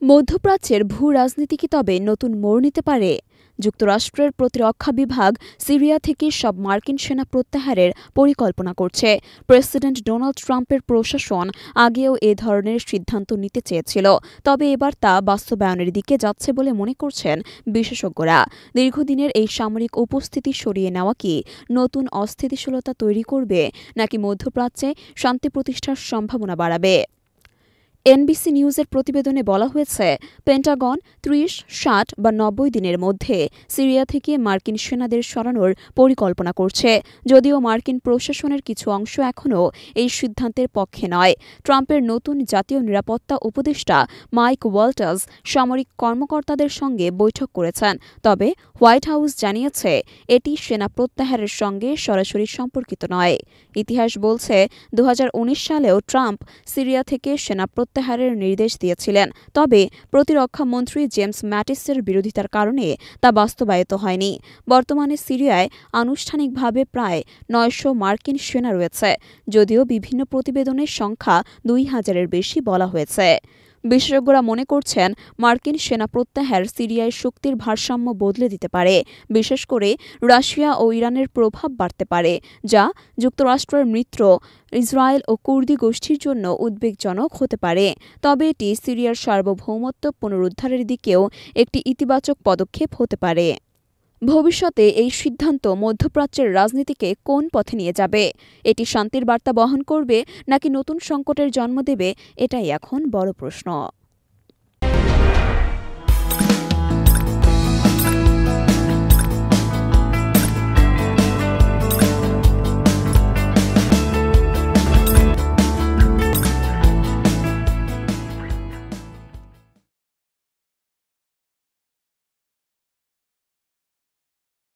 মধ্যপ্রাচ্যের ভূ-রাজনীতি কি তবে নতুন মোড় নিতে পারে? যুক্তরাষ্ট্রের প্রতিরক্ষা বিভাগ সিরিয়া থেকে সব মার্কিন সেনা প্রত্যাহারের পরিকল্পনা করছে। প্রেসিডেন্ট ডোনাল্ড ট্রাম্পের প্রশাসন আগেও এ ধরনের সিদ্ধান্ত নিতে চেয়েছিল, তবে এবার তা বাস্তবায়নের দিকে যাচ্ছে বলে মনে করছেন বিশেষজ্ঞরা। দীর্ঘদিনের এই সামরিক উপস্থিতি সরিয়ে নেওয়া কি নতুন অস্থিতিশীলতা তৈরি করবে, নাকি মধ্যপ্রাচ্যে শান্তি প্রতিষ্ঠার সম্ভাবনা বাড়াবে? এনবিসি নিউজের প্রতিবেদনে বলা হয়েছে, পেন্টাগন ৩০, ৬০ বা ৯০ দিনের মধ্যে সিরিয়া থেকে মার্কিন সেনাদের সরানোর পরিকল্পনা করছে। যদিও মার্কিন প্রশাসনের কিছু অংশ এখনও এই সিদ্ধান্তের পক্ষে নয়। ট্রাম্পের নতুন জাতীয় নিরাপত্তা উপদেষ্টা মাইক ওয়াল্টাজ সামরিক কর্মকর্তাদের সঙ্গে বৈঠক করেছেন, তবে হোয়াইট হাউস জানিয়েছে এটি সেনা প্রত্যাহারের সঙ্গে সরাসরি সম্পর্কিত নয়। ইতিহাস বলছে, ২০১৯ সালেও ট্রাম্প সিরিয়া থেকে সেনা প্রত্যাহারের নির্দেশ দিয়েছিলেন, তবে প্রতিরক্ষা মন্ত্রী জেমস ম্যাটিসের বিরোধিতার কারণে তা বাস্তবায়িত হয়নি। বর্তমানে সিরিয়ায় আনুষ্ঠানিকভাবে প্রায় ৯০০ মার্কিন সেনা রয়েছে, যদিও বিভিন্ন প্রতিবেদনের সংখ্যা ২,০০০-এর বেশি বলা হয়েছে। বিশেষজ্ঞরা মনে করছেন, মার্কিন সেনা প্রত্যাহার সিরিয়ায় শক্তির ভারসাম্য বদলে দিতে পারে। বিশেষ করে রাশিয়া ও ইরানের প্রভাব বাড়তে পারে, যা যুক্তরাষ্ট্রের মিত্র ইসরায়েল ও কুর্দি গোষ্ঠীর জন্য উদ্বেগজনক হতে পারে। তবে এটি সিরিয়ার সার্বভৌমত্ব পুনরুদ্ধারের দিকেও একটি ইতিবাচক পদক্ষেপ হতে পারে। ভবিষ্যতে এই সিদ্ধান্ত মধ্যপ্রাচ্যের রাজনীতিকে কোন পথে নিয়ে যাবে? এটি শান্তির বার্তা বহন করবে, নাকি নতুন সংকটের জন্ম দেবে? এটাই এখন বড় প্রশ্ন।